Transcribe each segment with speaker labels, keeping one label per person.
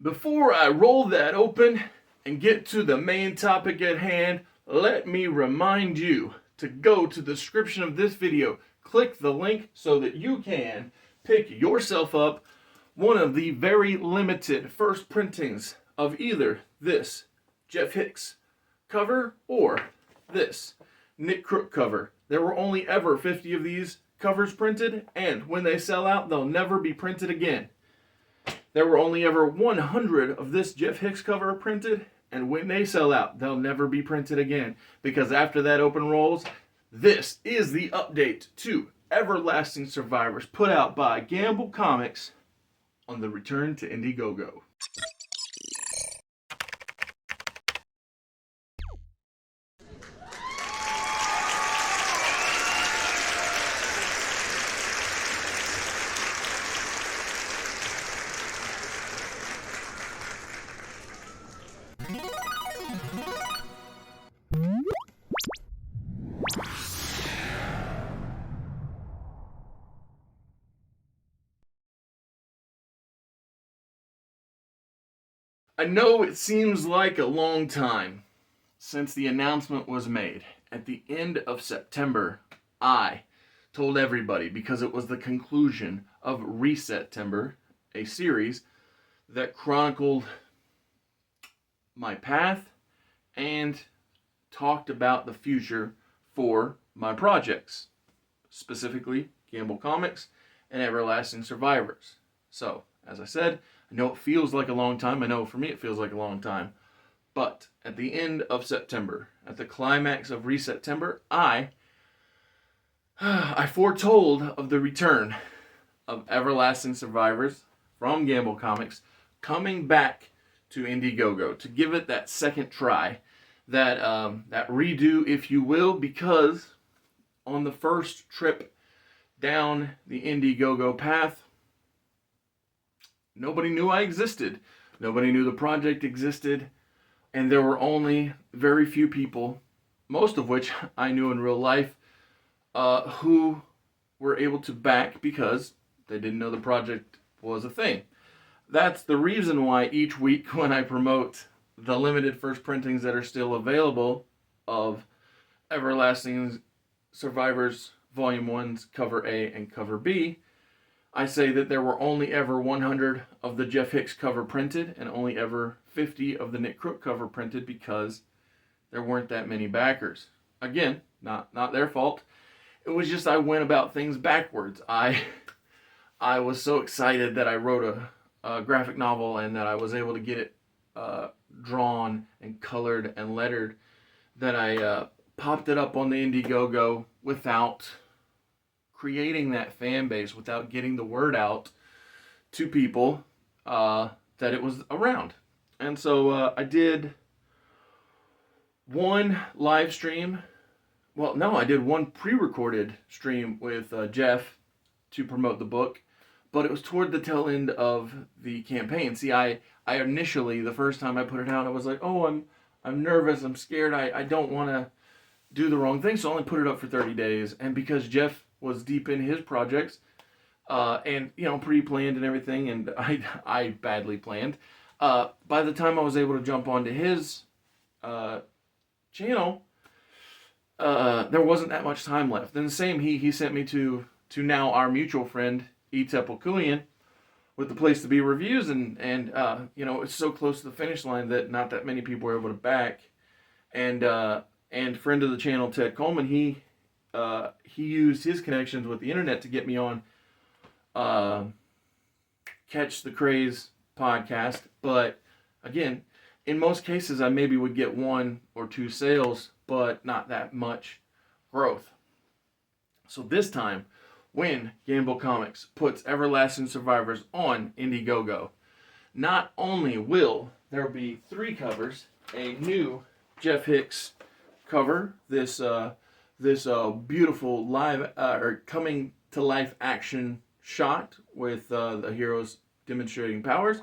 Speaker 1: Before I roll that open and get to the main topic at hand, let me remind you to go to the description of this video, click the link so that you can pick yourself up one of the very limited first printings of either this Jeff Hicks cover or this Nick Crook cover. There were only ever 50 of these covers printed, and when they sell out, they'll never be printed again. There were only ever 100 of this Jeff Hicks cover printed, and when they sell out, they'll never be printed again. Because after that open rolls, this is the update to Everlasting Survivors put out by Gamble Comics on the return to Indiegogo. I know it seems like a long time since the announcement was made. At the end of September, I told everybody, because it was the conclusion of Reset-tember, a series that chronicled my path and talked about the future for my projects, specifically Gamble Comics and Everlasting Survivors. So, as I said, I know it feels like a long time. I know for me it feels like a long time. But at the end of September, at the climax of Reset-tember, I foretold of the return of Everlasting Survivors from Gamble Comics coming back to Indiegogo to give it that second try, that redo, if you will, because on the first trip down the Indiegogo path, nobody knew I existed. Nobody knew the project existed. And there were only very few people, most of which I knew in real life, who were able to back because they didn't know the project was a thing. That's the reason why each week when I promote the limited first printings that are still available of Everlasting Survivors Volume 1's Cover A and Cover B, I say that there were only ever 100 of the Jeff Hicks cover printed and only ever 50 of the Nick Crook cover printed because there weren't that many backers. Again, not their fault. It was just I went about things backwards. I was so excited that I wrote a graphic novel and that I was able to get it drawn and colored and lettered that I popped it up on the Indiegogo without creating that fan base, without getting the word out to people that it was around. And so I did one live stream. Well, no, I did one pre-recorded stream with Jeff to promote the book, but it was toward the tail end of the campaign. See, I initially, the first time I put it out, I was like, oh, I'm nervous, I'm scared, I don't want to do the wrong thing, so I only put it up for 30 days. And because Jeff was deep in his projects, and pre-planned and everything, and I badly planned. By the time I was able to jump onto his channel, there wasn't that much time left. And the same he sent me to now our mutual friend E. Tepelkulian with the Place to Be reviews, and it's so close to the finish line that not that many people were able to back. And friend of the channel Ted Coleman, he used his connections with the internet to get me on Catch the Craze podcast. But again, in most cases, I maybe would get 1 or 2 sales, but not that much growth. So this time, when Gamble Comics puts Everlasting Survivors on Indiegogo, not only will there be 3 covers, a new Jeff Hicks cover, this beautiful live or coming to life action shot with the heroes demonstrating powers.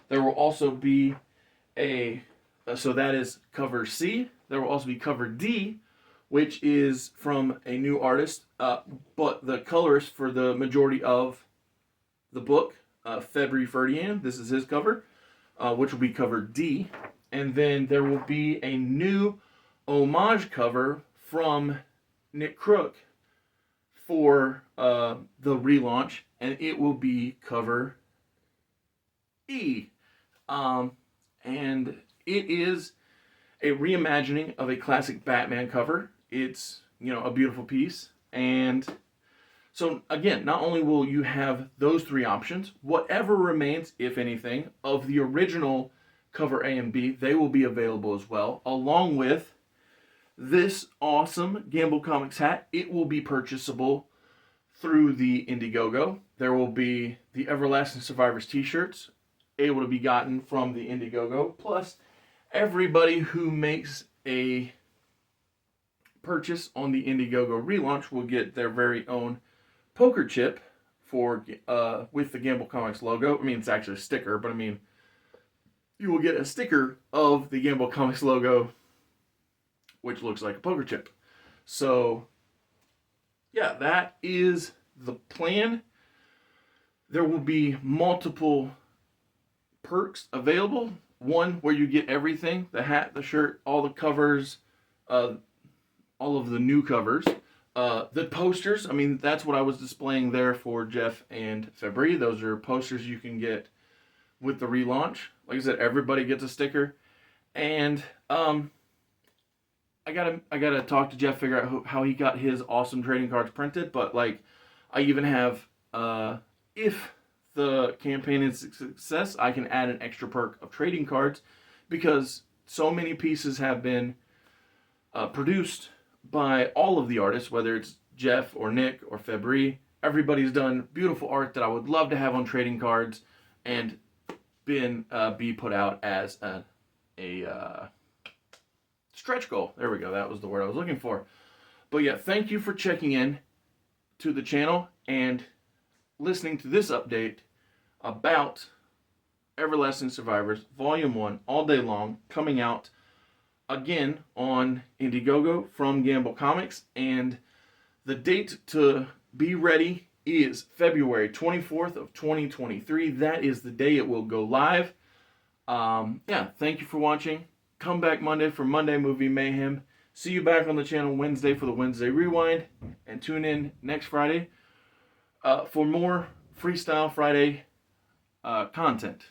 Speaker 1: There will also be so that is cover C. There will also be cover D, which is from a new artist, but the colorist for the majority of the book, February Ferdian, this is his cover. which will be cover D. And then there will be a new homage cover from Nick Crook for the relaunch, and it will be cover E. And it is a reimagining of a classic Batman cover. It's, a beautiful piece. And so, again, not only will you have those three options, whatever remains, if anything, of the original cover A and B, they will be available as well, along with this awesome Gamble Comics hat. It will be purchasable through the Indiegogo. There will be the Everlasting Survivors t-shirts able to be gotten from the Indiegogo. Plus, everybody who makes a purchase on the Indiegogo relaunch will get their very own poker chip for with the Gamble Comics logo. I mean, it's actually a sticker, but I mean, you will get a sticker of the Gamble Comics logo, which looks like a poker chip. So, yeah, that is the plan. There will be multiple perks available. One where you get everything, the hat, the shirt, all the covers, all of the new covers. The posters, I mean, that's what I was displaying there for Jeff and February. Those are posters you can get with the relaunch. Like I said, everybody gets a sticker. And I gotta talk to Jeff, figure out how he got his awesome trading cards printed. But like, I even have if the campaign is a success, I can add an extra perk of trading cards, because so many pieces have been produced by all of the artists, whether it's Jeff or Nick or February. Everybody's done beautiful art that I would love to have on trading cards and be put out as a stretch goal. There we go. That was the word I was looking for. But yeah, thank you for checking in to the channel and listening to this update about Everlasting Survivors Volume 1 all day long, coming out again on Indiegogo from Gamble Comics. And the date to be ready is February 24th of 2023. That is the day it will go live. Yeah, thank you for watching. Come back Monday for Monday Movie Mayhem. See you back on the channel Wednesday for the Wednesday Rewind. And tune in next Friday for more Freestyle Friday content.